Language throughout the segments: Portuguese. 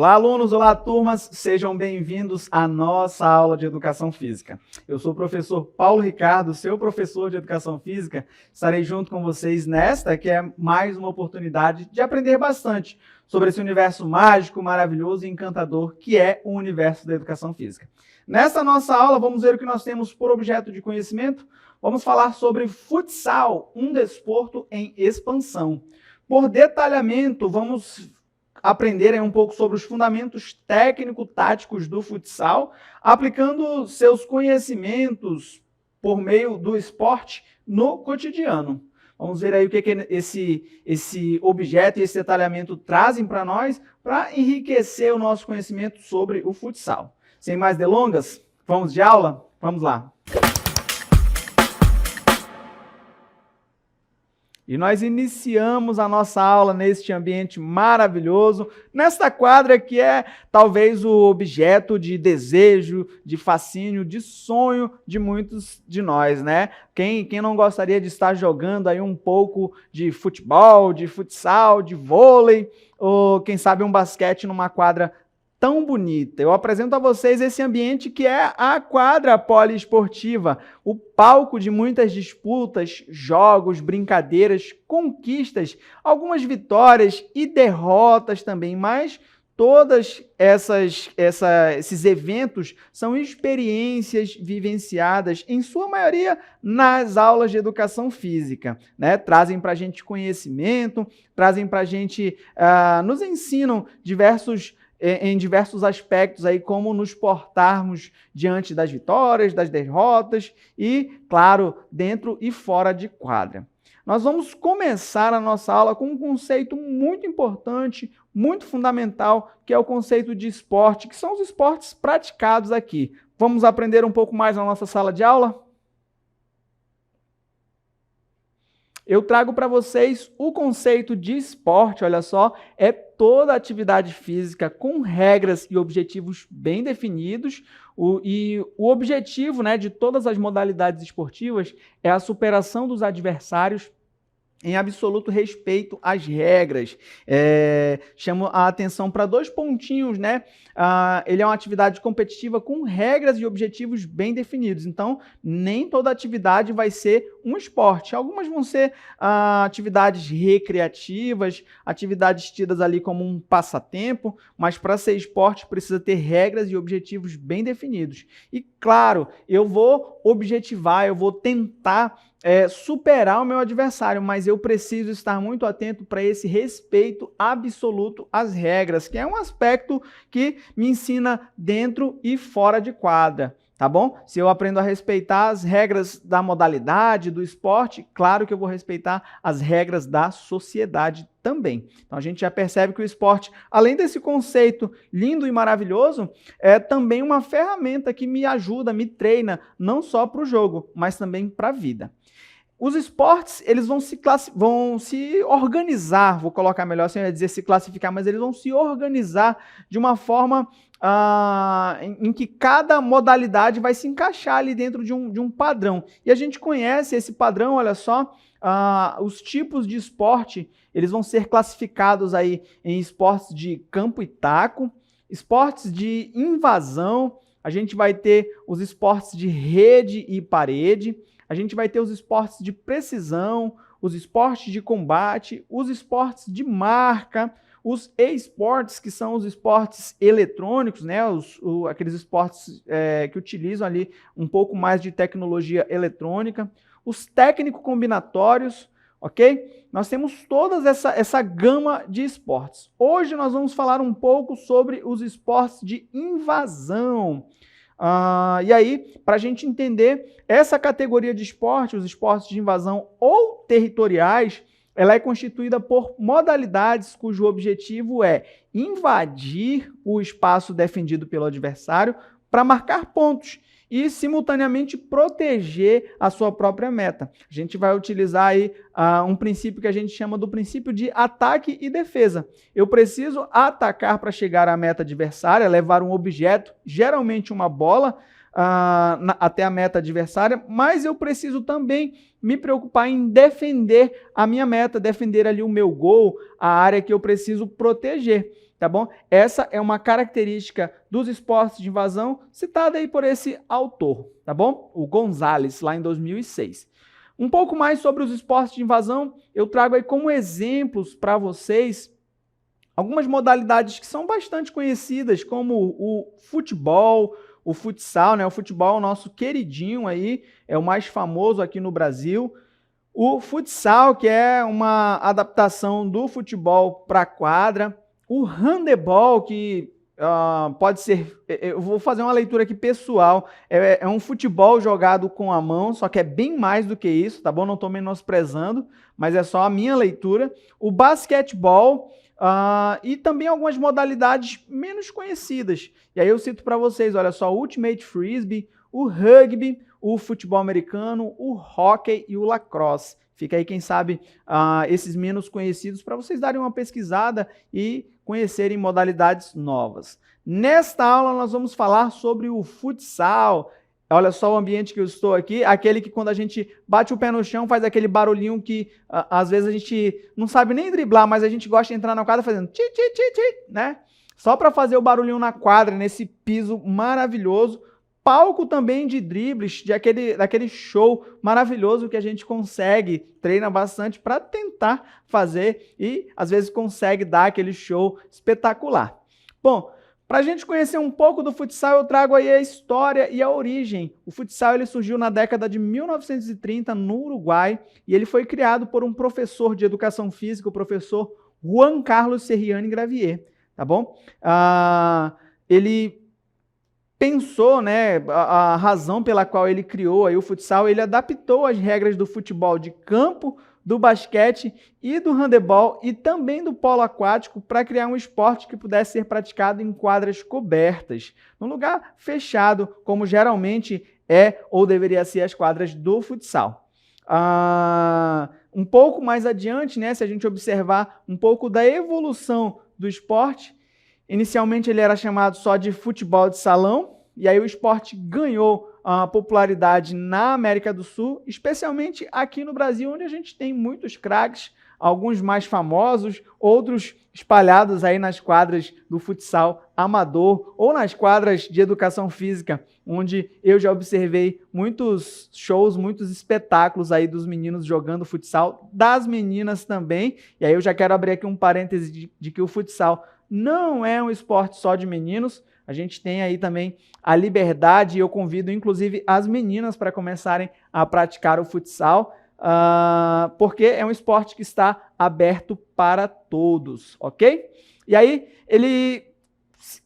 Olá, alunos! Olá, turmas! Sejam bem-vindos à nossa aula de Educação Física. Eu sou o professor Paulo Ricardo, seu professor de Educação Física. Estarei junto com vocês nesta, que é mais uma oportunidade de aprender bastante sobre esse universo mágico, maravilhoso e encantador que é o universo da Educação Física. Nesta nossa aula, vamos ver o que nós temos por objeto de conhecimento. Vamos falar sobre futsal, um desporto em expansão. Por detalhamento, vamos aprender um pouco sobre os fundamentos técnico-táticos do futsal, aplicando seus conhecimentos por meio do esporte no cotidiano. Vamos ver aí o que esse objeto e esse detalhamento trazem para nós, para enriquecer o nosso conhecimento sobre o futsal. Sem mais delongas, vamos de aula? Vamos lá! E nós iniciamos a nossa aula neste ambiente maravilhoso, nesta quadra que é talvez o objeto de desejo, de fascínio, de sonho de muitos de nós, né? Quem não gostaria de estar jogando aí um pouco de futebol, de futsal, de vôlei, ou quem sabe um basquete numa quadra tão bonita. Eu apresento a vocês esse ambiente que é a quadra poliesportiva, o palco de muitas disputas, jogos, brincadeiras, conquistas, algumas vitórias e derrotas também, mas todas esses eventos são experiências vivenciadas, em sua maioria, nas aulas de educação física, né? Trazem para a gente conhecimento, trazem para a gente, nos ensinam em diversos aspectos, aí, como nos portarmos diante das vitórias, das derrotas e, claro, dentro e fora de quadra. Nós vamos começar a nossa aula com um conceito muito importante, muito fundamental, que é o conceito de esporte, que são os esportes praticados aqui. Vamos aprender um pouco mais na nossa sala de aula? Eu trago para vocês o conceito de esporte, olha só, é toda atividade física com regras e objetivos bem definidos, e o objetivo, né, de todas as modalidades esportivas é a superação dos adversários em absoluto respeito às regras. Chamo a atenção para dois pontinhos, né? Ele é uma atividade competitiva com regras e objetivos bem definidos. Então, nem toda atividade vai ser um esporte. Algumas vão ser atividades recreativas, atividades tidas ali como um passatempo, mas para ser esporte precisa ter regras e objetivos bem definidos. E, claro, eu vou objetivar, eu vou tentar superar o meu adversário, mas eu preciso estar muito atento para esse respeito absoluto às regras, que é um aspecto que me ensina dentro e fora de quadra, tá bom? Se eu aprendo a respeitar as regras da modalidade, do esporte, claro que eu vou respeitar as regras da sociedade também. Então a gente já percebe que o esporte, além desse conceito lindo e maravilhoso, é também uma ferramenta que me ajuda, me treina, não só para o jogo, mas também para a vida. Os esportes, eles vão se organizar, vou colocar melhor sem dizer se classificar, mas eles vão se organizar de uma forma em que cada modalidade vai se encaixar ali dentro de um padrão. E a gente conhece esse padrão, olha só, os tipos de esporte, eles vão ser classificados aí em esportes de campo e taco, esportes de invasão, a gente vai ter os esportes de rede e parede, a gente vai ter os esportes de precisão, os esportes de combate, os esportes de marca, os e-sports, que são os esportes eletrônicos, né? Aqueles esportes que utilizam ali um pouco mais de tecnologia eletrônica, os técnico-combinatórios, ok? Nós temos toda essa gama de esportes. Hoje nós vamos falar um pouco sobre os esportes de invasão. E aí, para a gente entender essa categoria de esporte, os esportes de invasão ou territoriais, ela é constituída por modalidades cujo objetivo é invadir o espaço defendido pelo adversário para marcar pontos e, simultaneamente, proteger a sua própria meta. A gente vai utilizar aí um princípio que a gente chama do princípio de ataque e defesa. Eu preciso atacar para chegar à meta adversária, levar um objeto, geralmente uma bola, até a meta adversária, mas eu preciso também me preocupar em defender a minha meta, defender ali o meu gol, a área que eu preciso proteger. tá bom? Essa é uma característica dos esportes de invasão citada aí por esse autor, tá bom? O Gonzalez, lá em 2006. Um pouco mais sobre os esportes de invasão, eu trago aí como exemplos para vocês algumas modalidades que são bastante conhecidas, como o futebol, o futsal, né? O futebol é o nosso queridinho aí, é o mais famoso aqui no Brasil. O futsal, que é uma adaptação do futebol para a quadra. O handebol, que pode ser... Eu vou fazer uma leitura aqui pessoal. É um futebol jogado com a mão, só que é bem mais do que isso, tá bom? Não estou menosprezando, mas é só a minha leitura. O basquetebol... e também algumas modalidades menos conhecidas. E aí eu cito para vocês, olha só, o Ultimate Frisbee, o rugby, o futebol americano, o hóquei e o lacrosse. Fica aí, quem sabe, esses menos conhecidos para vocês darem uma pesquisada e conhecerem modalidades novas. Nesta aula nós vamos falar sobre o futsal. Olha só o ambiente que eu estou aqui, aquele que quando a gente bate o pé no chão faz aquele barulhinho que às vezes a gente não sabe nem driblar, mas a gente gosta de entrar na quadra fazendo ti, ti, ti, ti, né? Só para fazer o barulhinho na quadra, nesse piso maravilhoso. Palco também de dribles, daquele show maravilhoso que a gente consegue, treina bastante para tentar fazer e às vezes consegue dar aquele show espetacular. Bom, para a gente conhecer um pouco do futsal, eu trago aí a história e a origem. O futsal ele surgiu na década de 1930 no Uruguai e ele foi criado por um professor de educação física, o professor Juan Carlos Serriani Gravier, tá bom? Ele pensou, né, a razão pela qual ele criou aí o futsal, ele adaptou as regras do futebol de campo, do basquete e do handebol e também do polo aquático para criar um esporte que pudesse ser praticado em quadras cobertas, num lugar fechado, como geralmente é ou deveria ser as quadras do futsal. Um pouco mais adiante, né, se a gente observar um pouco da evolução do esporte, inicialmente ele era chamado só de futebol de salão, e aí o esporte ganhou popularidade na América do Sul, especialmente aqui no Brasil, onde a gente tem muitos craques, alguns mais famosos, outros espalhados aí nas quadras do futsal amador ou nas quadras de educação física, onde eu já observei muitos shows, muitos espetáculos aí dos meninos jogando futsal, das meninas também, e aí eu já quero abrir aqui um parêntese de que o futsal não é um esporte só de meninos, a gente tem aí também a liberdade e eu convido inclusive as meninas para começarem a praticar o futsal, porque é um esporte que está aberto para todos, ok? E aí ele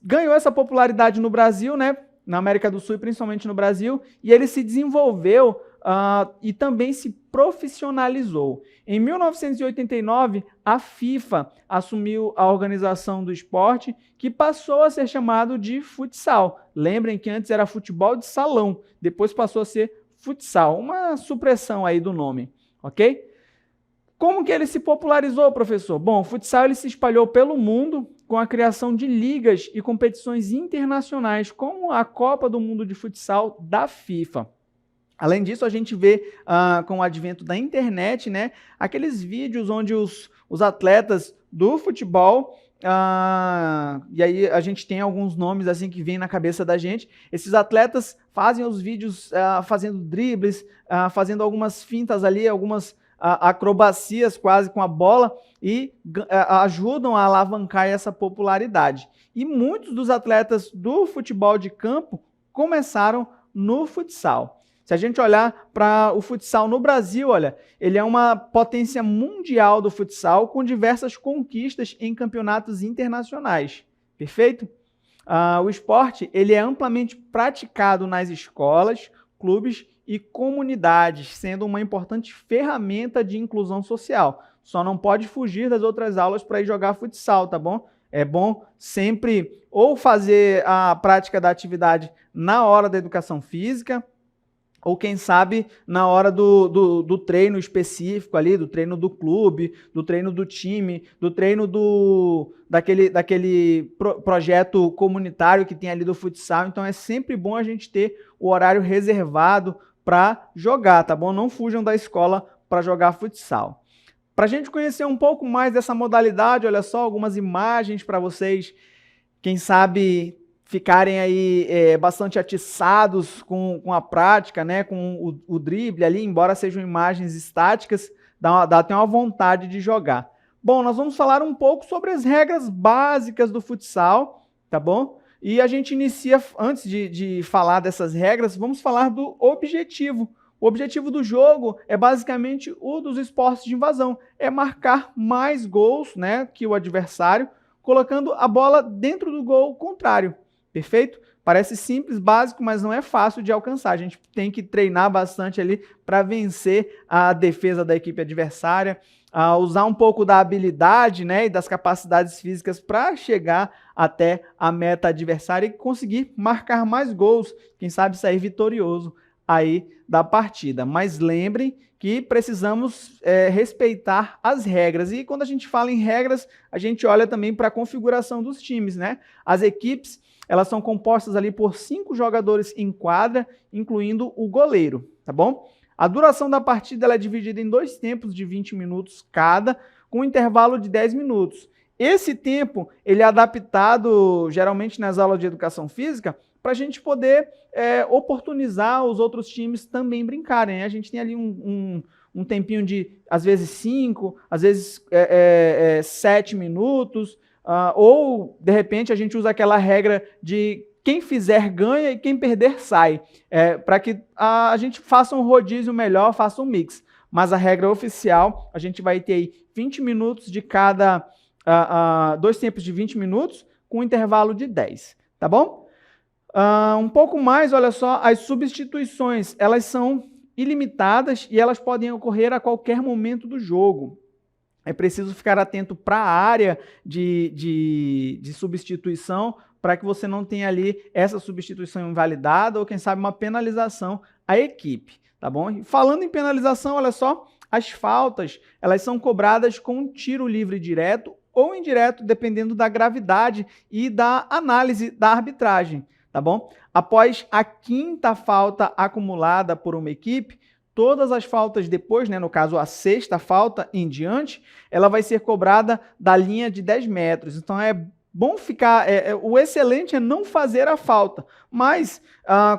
ganhou essa popularidade no Brasil, né? Na América do Sul e principalmente no Brasil, e ele se desenvolveu e também se profissionalizou. Em 1989, a FIFA assumiu a organização do esporte, que passou a ser chamado de futsal. Lembrem que antes era futebol de salão, depois passou a ser futsal, uma supressão aí do nome, ok? Como que ele se popularizou, professor? Bom, o futsal ele se espalhou pelo mundo com a criação de ligas e competições internacionais, como a Copa do Mundo de Futsal da FIFA. Além disso, a gente vê com o advento da internet, né, aqueles vídeos onde os atletas do futebol, e aí a gente tem alguns nomes assim que vêm na cabeça da gente, esses atletas fazem os vídeos fazendo dribles, fazendo algumas fintas ali, algumas acrobacias quase com a bola e ajudam a alavancar essa popularidade. E muitos dos atletas do futebol de campo começaram no futsal. Se a gente olhar para o futsal no Brasil, olha, ele é uma potência mundial do futsal com diversas conquistas em campeonatos internacionais. Perfeito? O esporte ele é amplamente praticado nas escolas, clubes e comunidades, sendo uma importante ferramenta de inclusão social. Só não pode fugir das outras aulas para ir jogar futsal, tá bom? É bom sempre ou fazer a prática da atividade na hora da educação física, ou quem sabe na hora do treino específico ali, do treino do clube, do treino do time, do treino daquele projeto comunitário que tem ali do futsal. Então é sempre bom a gente ter o horário reservado para jogar, tá bom? Não fujam da escola para jogar futsal. Para a gente conhecer um pouco mais dessa modalidade, olha só, algumas imagens para vocês, quem sabe ficarem aí bastante atiçados com a prática, né, com o drible ali, embora sejam imagens estáticas, dá até uma vontade de jogar. Bom, nós vamos falar um pouco sobre as regras básicas do futsal, tá bom? E a gente inicia, antes de falar dessas regras, vamos falar do objetivo. O objetivo do jogo é basicamente o dos esportes de invasão, é marcar mais gols, né, que o adversário, colocando a bola dentro do gol contrário, perfeito? Parece simples, básico, mas não é fácil de alcançar. A gente tem que treinar bastante ali para vencer a defesa da equipe adversária, usar um pouco da habilidade, né, e das capacidades físicas para chegar até a meta adversária e conseguir marcar mais gols, quem sabe sair vitorioso aí da partida. Mas lembrem que precisamos respeitar as regras. E quando a gente fala em regras, a gente olha também para a configuração dos times, né? As equipes, elas são compostas ali por 5 jogadores em quadra, incluindo o goleiro, tá bom? A duração da partida ela é dividida em 2 tempos de 20 minutos cada, com um intervalo de 10 minutos. Esse tempo ele é adaptado geralmente nas aulas de educação física para a gente poder oportunizar os outros times também brincarem. A gente tem ali um tempinho de, às vezes, 5, às vezes 7 minutos, ou, de repente, a gente usa aquela regra de quem fizer ganha e quem perder sai, para que a gente faça um rodízio melhor, faça um mix. Mas a regra oficial, a gente vai ter aí 20 minutos de cada, 2 tempos de 20 minutos, com um intervalo de 10, tá bom? Um pouco mais, olha só, as substituições, elas são ilimitadas e elas podem ocorrer a qualquer momento do jogo. É preciso ficar atento para a área de substituição, para que você não tenha ali essa substituição invalidada ou, quem sabe, uma penalização à equipe, tá bom? E falando em penalização, olha só, as faltas, elas são cobradas com um tiro livre direto ou indireto, dependendo da gravidade e da análise da arbitragem, tá bom? Após a 5ª falta acumulada por uma equipe, todas as faltas depois, né, no caso a 6ª falta em diante, ela vai ser cobrada da linha de 10 metros. Então é bom ficar, o excelente é não fazer a falta, mas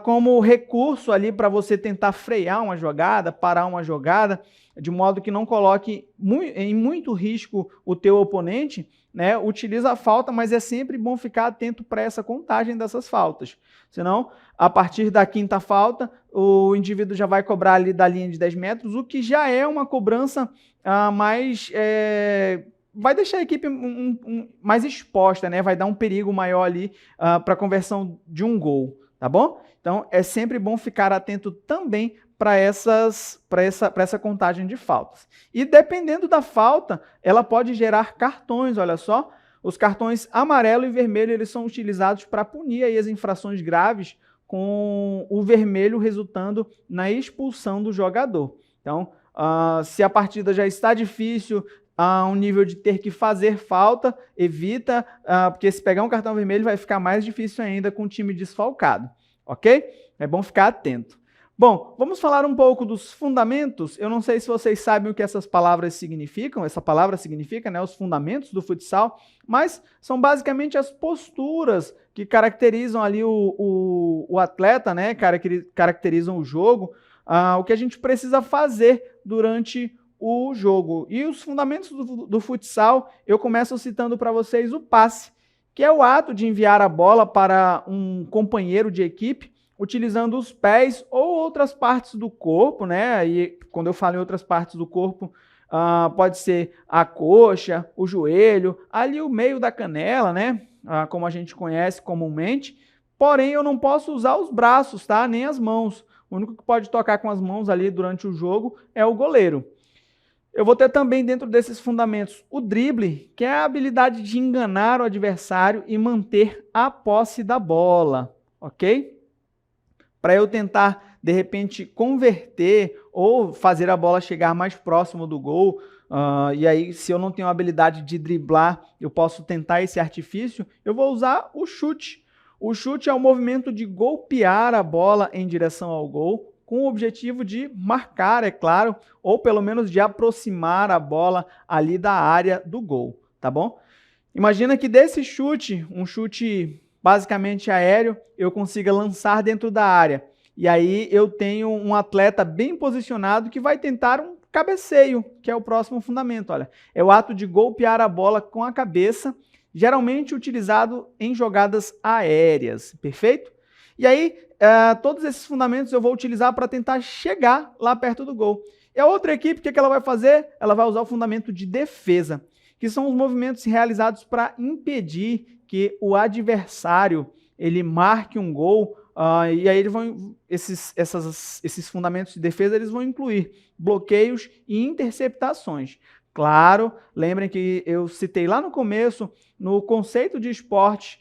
como recurso ali para você tentar frear uma jogada, parar uma jogada, de modo que não coloque em muito risco o teu oponente, né, utiliza a falta, mas é sempre bom ficar atento para essa contagem dessas faltas. Senão, a partir da 5ª falta, o indivíduo já vai cobrar ali da linha de 10 metros, o que já é uma cobrança mais... vai deixar a equipe mais exposta, né? Vai dar um perigo maior ali para a conversão de um gol, tá bom? Então, é sempre bom ficar atento também para essa contagem de faltas. E dependendo da falta, ela pode gerar cartões, olha só. Os cartões amarelo e vermelho, eles são utilizados para punir aí as infrações graves, com o vermelho resultando na expulsão do jogador. Então, se a partida já está difícil, a um nível de ter que fazer falta, evita, porque se pegar um cartão vermelho vai ficar mais difícil ainda com o time desfalcado, ok? É bom ficar atento. Bom, vamos falar um pouco dos fundamentos. Eu não sei se vocês sabem o que essas palavras significam. Essa palavra significa, né, os fundamentos do futsal, mas são basicamente as posturas que caracterizam ali o atleta, né, caracterizam o jogo, o que a gente precisa fazer durante o jogo. E os fundamentos do futsal, eu começo citando para vocês o passe, que é o ato de enviar a bola para um companheiro de equipe, utilizando os pés ou outras partes do corpo, né? E quando eu falo em outras partes do corpo, pode ser a coxa, o joelho, ali o meio da canela, né? Como a gente conhece comumente. Porém, eu não posso usar os braços, tá? Nem as mãos. O único que pode tocar com as mãos ali durante o jogo é o goleiro. Eu vou ter também dentro desses fundamentos o drible, que é a habilidade de enganar o adversário e manter a posse da bola, ok? Para eu tentar, de repente, converter ou fazer a bola chegar mais próximo do gol. E aí, se eu não tenho a habilidade de driblar, eu posso tentar esse artifício, eu vou usar o chute. O chute é o movimento de golpear a bola em direção ao gol com com o objetivo de marcar, é claro, ou pelo menos de aproximar a bola ali da área do gol, tá bom? Imagina que desse chute, um chute basicamente aéreo, eu consiga lançar dentro da área. E aí eu tenho um atleta bem posicionado que vai tentar um cabeceio, que é o próximo fundamento. Olha, é o ato de golpear a bola com a cabeça, geralmente utilizado em jogadas aéreas, perfeito? E aí, todos esses fundamentos eu vou utilizar para tentar chegar lá perto do gol. E a outra equipe, o que ela vai fazer? Ela vai usar o fundamento de defesa, que são os movimentos realizados para impedir que o adversário ele marque um gol. E aí esses fundamentos de defesa eles vão incluir bloqueios e interceptações. Claro, lembrem que eu citei lá no começo, no conceito de esporte,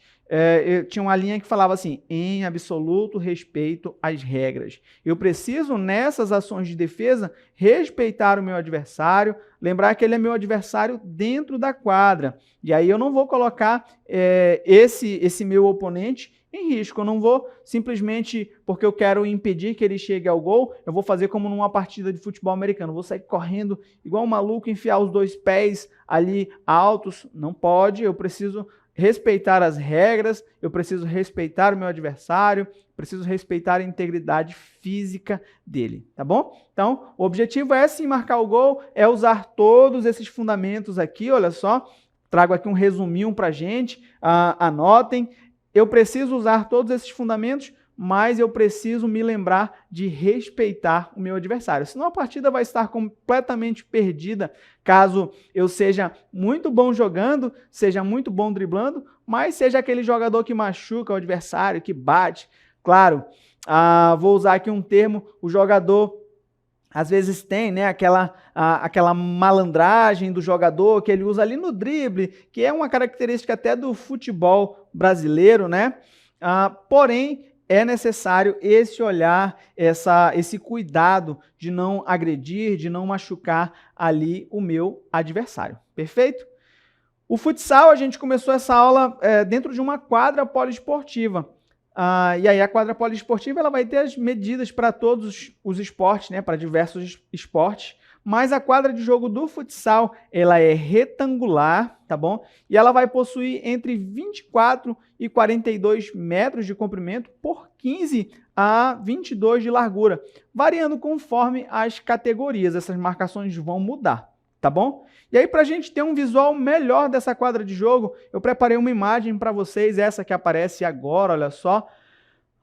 tinha uma linha que falava assim, em absoluto respeito às regras. Eu preciso, nessas ações de defesa, respeitar o meu adversário, lembrar que ele é meu adversário dentro da quadra. E aí eu não vou colocar esse meu oponente em risco. Eu não vou simplesmente, porque eu quero impedir que ele chegue ao gol, eu vou fazer como numa partida de futebol americano. Vou sair correndo igual um maluco, enfiar os dois pés ali altos. Não pode, eu preciso respeitar as regras, eu preciso respeitar o meu adversário, preciso respeitar a integridade física dele, tá bom? Então, o objetivo é sim marcar o gol, é usar todos esses fundamentos aqui, olha só, trago aqui um resuminho pra gente, anotem. Eu preciso usar todos esses fundamentos, mas eu preciso me lembrar de respeitar o meu adversário. Senão a partida vai estar completamente perdida, caso eu seja muito bom jogando, seja muito bom driblando, mas seja aquele jogador que machuca o adversário, que bate. Claro, vou usar aqui um termo, o jogador às vezes tem, né, aquela malandragem do jogador que ele usa ali no drible, que é uma característica até do futebol brasileiro, né? Porém, é necessário esse olhar, esse cuidado de não agredir, de não machucar ali o meu adversário. Perfeito? O futsal, a gente começou essa aula dentro de uma quadra poliesportiva. E aí a quadra poliesportiva ela vai ter as medidas para todos os esportes, né, para diversos esportes, mas a quadra de jogo do futsal ela é retangular, tá bom? E ela vai possuir entre 24 e 42 metros de comprimento por 15 a 22 de largura, variando conforme as categorias. Essas marcações vão mudar, tá bom? E aí, para a gente ter um visual melhor dessa quadra de jogo, eu preparei uma imagem para vocês, essa que aparece agora, olha só.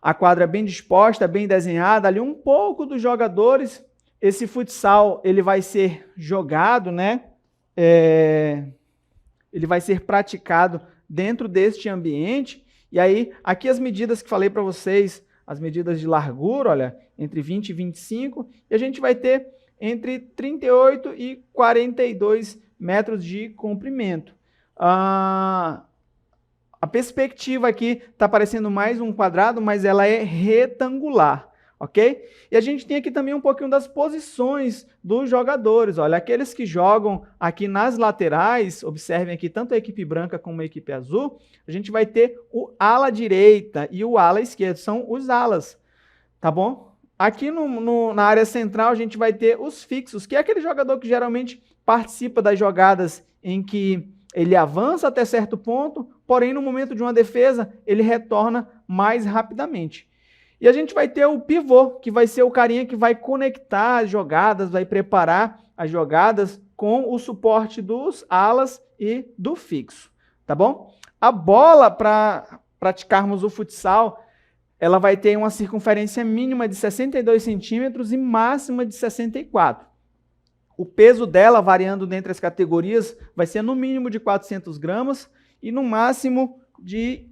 A quadra bem disposta, bem desenhada, ali um pouco dos jogadores. Esse futsal, ele vai ser jogado, né? Ele vai ser praticado dentro deste ambiente. E aí, aqui as medidas que falei para vocês, as medidas de largura, olha, entre 20 e 25, e a gente vai ter entre 38 e 42 metros de comprimento. A perspectiva aqui está parecendo mais um quadrado, mas ela é retangular, ok? E a gente tem aqui também um pouquinho das posições dos jogadores. Olha, aqueles que jogam aqui nas laterais, observem aqui tanto a equipe branca como a equipe azul, a gente vai ter o ala direita e o ala esquerda, são os alas, tá bom? Aqui na área central a gente vai ter os fixos, que é aquele jogador que geralmente participa das jogadas em que ele avança até certo ponto, porém no momento de uma defesa ele retorna mais rapidamente. E a gente vai ter o pivô, que vai ser o carinha que vai conectar as jogadas, vai preparar as jogadas com o suporte dos alas e do fixo, tá bom? A bola, para praticarmos o futsal, ela vai ter uma circunferência mínima de 62 centímetros e máxima de 64. O peso dela, variando dentre as categorias, vai ser no mínimo de 400 gramas e no máximo de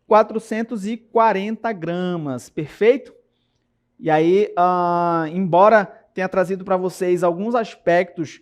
440 gramas, perfeito? E aí, embora tenha trazido para vocês alguns aspectos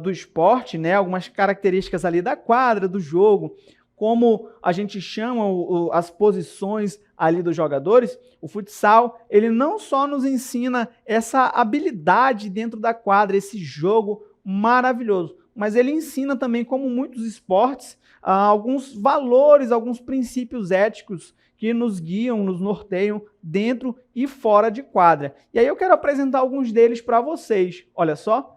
do esporte, né, algumas características ali da quadra, do jogo, como a gente chama as posições ali dos jogadores, o futsal, ele não só nos ensina essa habilidade dentro da quadra, esse jogo maravilhoso, mas ele ensina também, como muitos esportes, alguns valores, alguns princípios éticos que nos guiam, nos norteiam dentro e fora de quadra. E aí eu quero apresentar alguns deles para vocês. Olha só.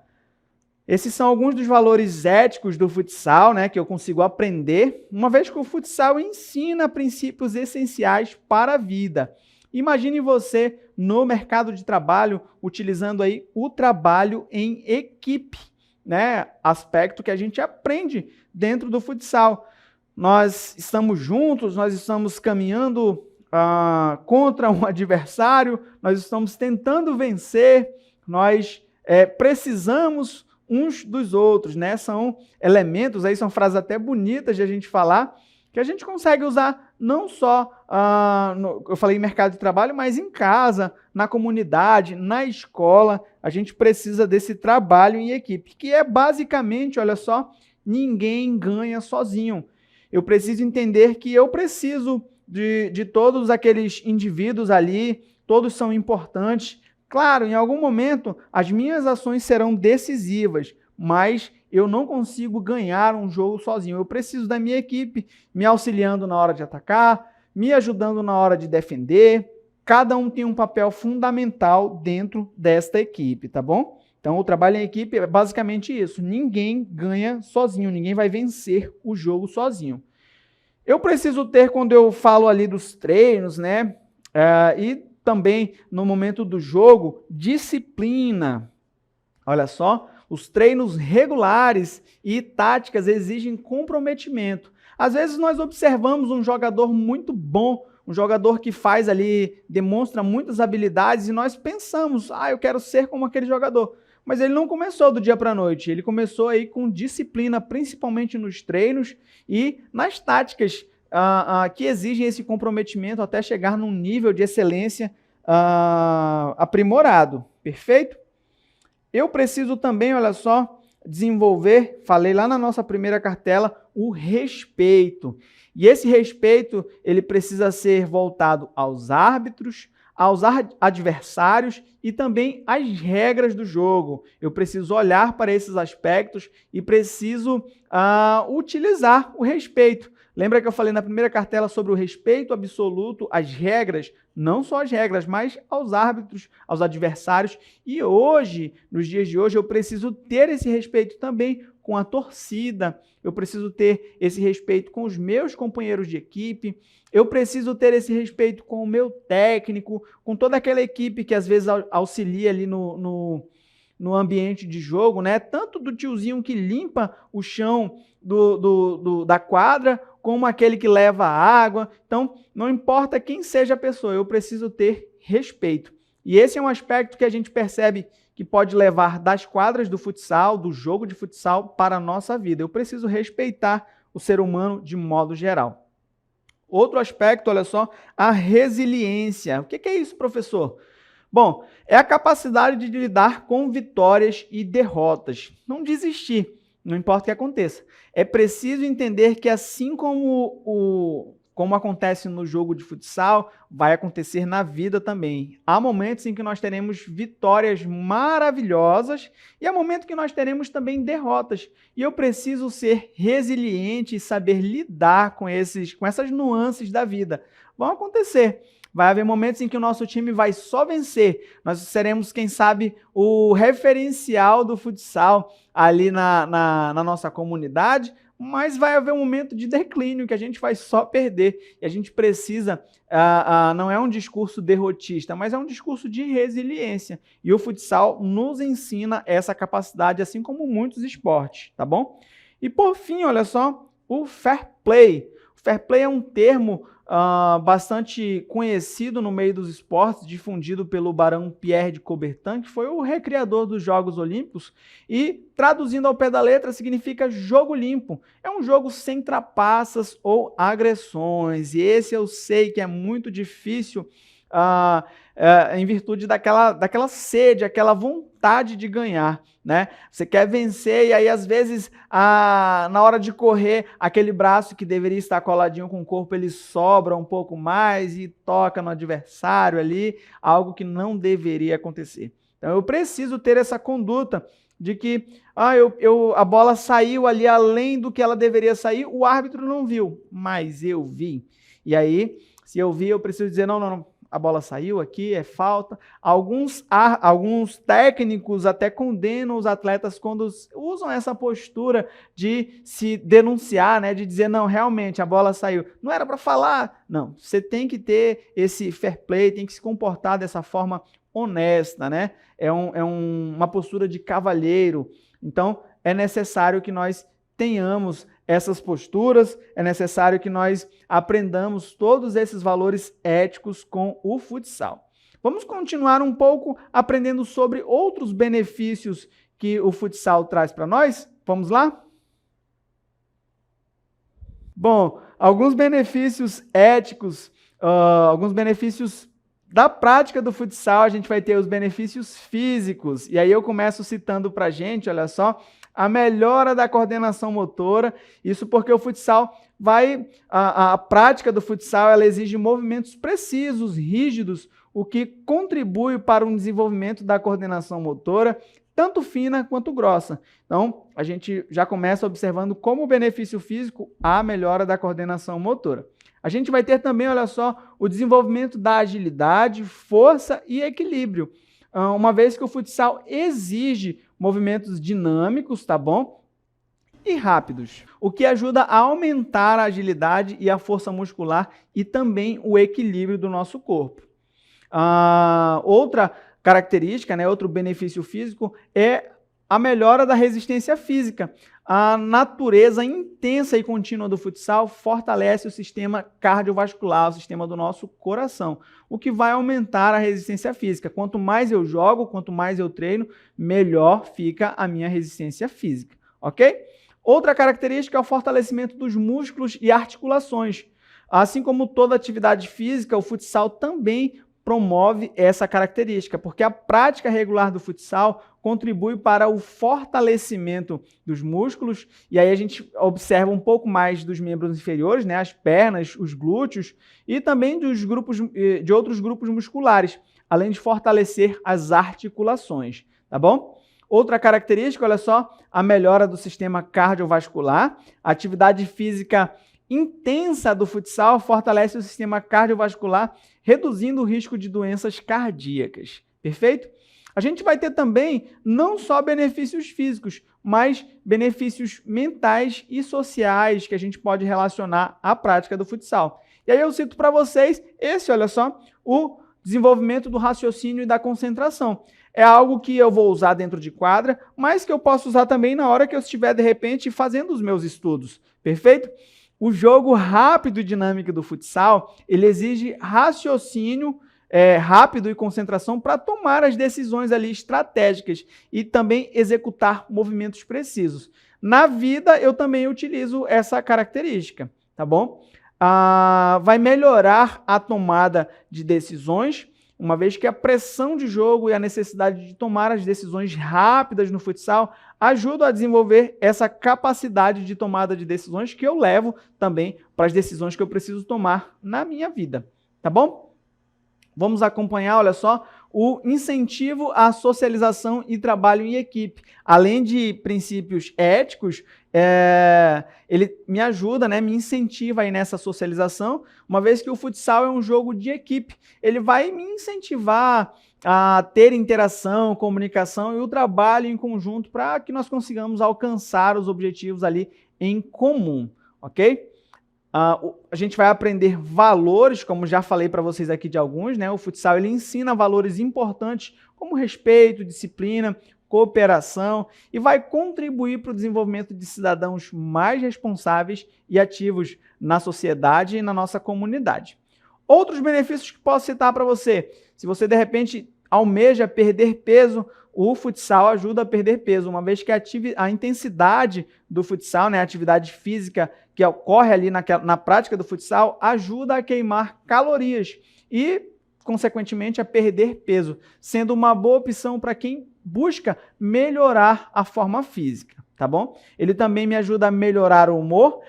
Esses são alguns dos valores éticos do futsal, né, que eu consigo aprender, uma vez que o futsal ensina princípios essenciais para a vida. Imagine você no mercado de trabalho utilizando aí o trabalho em equipe, né, aspecto que a gente aprende dentro do futsal. Nós estamos juntos, nós estamos caminhando contra um adversário, nós estamos tentando vencer, nós precisamos uns dos outros, né? São elementos, aí são frases até bonitas de a gente falar, que a gente consegue usar não só, eu falei em mercado de trabalho, mas em casa, na comunidade, na escola, a gente precisa desse trabalho em equipe, que é basicamente, olha só, ninguém ganha sozinho. Eu preciso entender que eu preciso de todos aqueles indivíduos ali, todos são importantes. Claro, em algum momento as minhas ações serão decisivas, mas eu não consigo ganhar um jogo sozinho. Eu preciso da minha equipe me auxiliando na hora de atacar, me ajudando na hora de defender. Cada um tem um papel fundamental dentro desta equipe, tá bom? Então, o trabalho em equipe é basicamente isso. Ninguém ganha sozinho, ninguém vai vencer o jogo sozinho. Eu preciso ter, quando eu falo ali dos treinos, né? E também no momento do jogo, disciplina. Olha só, os treinos regulares e táticas exigem comprometimento. Às vezes nós observamos um jogador muito bom, um jogador que faz ali, demonstra muitas habilidades e nós pensamos, eu quero ser como aquele jogador. Mas ele não começou do dia para a noite, ele começou aí com disciplina, principalmente nos treinos e nas táticas que exigem esse comprometimento até chegar num nível de excelência aprimorado. Perfeito? Eu preciso também, olha só, desenvolver, falei lá na nossa primeira cartela, o respeito. E esse respeito, ele precisa ser voltado aos árbitros, aos adversários e também às regras do jogo. Eu preciso olhar para esses aspectos e preciso utilizar o respeito. Lembra que eu falei na primeira cartela sobre o respeito absoluto às regras, não só às regras, mas aos árbitros, aos adversários. E hoje, nos dias de hoje, eu preciso ter esse respeito também com a torcida, eu preciso ter esse respeito com os meus companheiros de equipe, eu preciso ter esse respeito com o meu técnico, com toda aquela equipe que às vezes auxilia ali no ambiente de jogo, né? Tanto do tiozinho que limpa o chão da quadra, como aquele que leva a água. Então, não importa quem seja a pessoa, eu preciso ter respeito. E esse é um aspecto que a gente percebe que pode levar das quadras do futsal, do jogo de futsal, para a nossa vida. Eu preciso respeitar o ser humano de modo geral. Outro aspecto, olha só, a resiliência. O que é isso, professor? Bom, é a capacidade de lidar com vitórias e derrotas. Não desistir, não importa o que aconteça. É preciso entender que assim como acontece no jogo de futsal, vai acontecer na vida também. Há momentos em que nós teremos vitórias maravilhosas e há momentos que nós teremos também derrotas. E eu preciso ser resiliente e saber lidar com essas nuances da vida. Vão acontecer. Vai haver momentos em que o nosso time vai só vencer. Nós seremos, quem sabe, o referencial do futsal ali na nossa comunidade, mas vai haver um momento de declínio que a gente vai só perder. E a gente precisa, não é um discurso derrotista, mas é um discurso de resiliência. E o futsal nos ensina essa capacidade, assim como muitos esportes, tá bom? E por fim, olha só, o fair play. O fair play é um termo bastante conhecido no meio dos esportes, difundido pelo barão Pierre de Coubertin, que foi o recriador dos Jogos Olímpicos, e traduzindo ao pé da letra significa jogo limpo. É um jogo sem trapaças ou agressões, e esse eu sei que é muito difícil em virtude daquela sede, aquela vontade de ganhar, né? Você quer vencer e aí às vezes na hora de correr, aquele braço que deveria estar coladinho com o corpo, ele sobra um pouco mais e toca no adversário ali, algo que não deveria acontecer. Então eu preciso ter essa conduta de que a bola saiu ali além do que ela deveria sair, o árbitro não viu, mas eu vi. E aí, Se eu vi, eu preciso dizer, não, a bola saiu aqui, é falta. Alguns técnicos até condenam os atletas quando usam essa postura de se denunciar, né, de dizer, não, realmente, a bola saiu. Não era para falar. Não, você tem que ter esse fair play, tem que se comportar dessa forma honesta, né? Uma postura de cavalheiro. Então, é necessário que nós tenhamos essas posturas, é necessário que nós aprendamos todos esses valores éticos com o futsal. Vamos continuar um pouco aprendendo sobre outros benefícios que o futsal traz para nós? Vamos lá? Bom, alguns benefícios éticos, alguns benefícios da prática do futsal, a gente vai ter os benefícios físicos. E aí eu começo citando para a gente, olha só, a melhora da coordenação motora, isso porque o futsal a prática do futsal, ela exige movimentos precisos, rígidos, o que contribui para um desenvolvimento da coordenação motora, tanto fina quanto grossa. Então, a gente já começa observando como benefício físico a melhora da coordenação motora. A gente vai ter também, olha só, o desenvolvimento da agilidade, força e equilíbrio, uma vez que o futsal exige movimentos dinâmicos, tá bom? E rápidos, o que ajuda a aumentar a agilidade e a força muscular e também o equilíbrio do nosso corpo. Outra característica, né, outro benefício físico é a melhora da resistência física. A natureza intensa e contínua do futsal fortalece o sistema cardiovascular, o sistema do nosso coração, o que vai aumentar a resistência física. Quanto mais eu jogo, quanto mais eu treino, melhor fica a minha resistência física, ok? Outra característica é o fortalecimento dos músculos e articulações. Assim como toda atividade física, o futsal também promove essa característica, porque a prática regular do futsal contribui para o fortalecimento dos músculos, e aí a gente observa um pouco mais dos membros inferiores, né, as pernas, os glúteos, e também de outros grupos musculares, além de fortalecer as articulações, tá bom? Outra característica, olha só, a melhora do sistema cardiovascular. A atividade física intensa do futsal fortalece o sistema cardiovascular, reduzindo o risco de doenças cardíacas. Perfeito? A gente vai ter também não só benefícios físicos, mas benefícios mentais e sociais que a gente pode relacionar à prática do futsal. E aí eu cito para vocês olha só, o desenvolvimento do raciocínio e da concentração. É algo que eu vou usar dentro de quadra, mas que eu posso usar também na hora que eu estiver, de repente, fazendo os meus estudos. Perfeito? O jogo rápido e dinâmico do futsal, ele exige raciocínio rápido e concentração para tomar as decisões ali estratégicas e também executar movimentos precisos. Na vida, eu também utilizo essa característica, tá bom? Vai melhorar a tomada de decisões, uma vez que a pressão de jogo e a necessidade de tomar as decisões rápidas no futsal ajudam a desenvolver essa capacidade de tomada de decisões que eu levo também para as decisões que eu preciso tomar na minha vida, tá bom? Vamos acompanhar, olha só, o incentivo à socialização e trabalho em equipe. Além de princípios éticos, ele me ajuda, né, me incentiva aí nessa socialização, uma vez que o futsal é um jogo de equipe. Ele vai me incentivar a ter interação, comunicação e o trabalho em conjunto para que nós consigamos alcançar os objetivos ali em comum, ok? A gente vai aprender valores, como já falei para vocês aqui de alguns, né? O futsal ele ensina valores importantes como respeito, disciplina, cooperação e vai contribuir para o desenvolvimento de cidadãos mais responsáveis e ativos na sociedade e na nossa comunidade. Outros benefícios que posso citar para você, se você de repente almeja perder peso, o futsal ajuda a perder peso, uma vez que a intensidade do futsal, né, a atividade física que ocorre ali na prática do futsal, ajuda a queimar calorias e, consequentemente, a perder peso, sendo uma boa opção para quem busca melhorar a forma física, tá bom? Ele também me ajuda a melhorar o humor,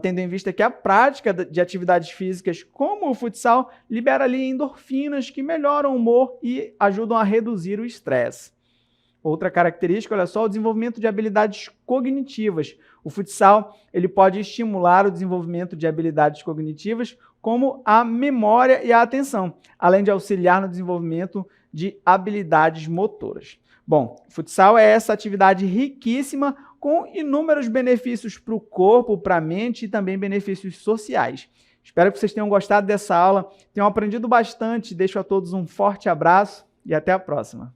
tendo em vista que a prática de atividades físicas como o futsal libera ali endorfinas que melhoram o humor e ajudam a reduzir o estresse. Outra característica, olha só, o desenvolvimento de habilidades cognitivas. O futsal ele pode estimular o desenvolvimento de habilidades cognitivas como a memória e a atenção, além de auxiliar no desenvolvimento de habilidades motoras. Bom, futsal é essa atividade riquíssima com inúmeros benefícios para o corpo, para a mente e também benefícios sociais. Espero que vocês tenham gostado dessa aula, tenham aprendido bastante. Deixo a todos um forte abraço e até a próxima.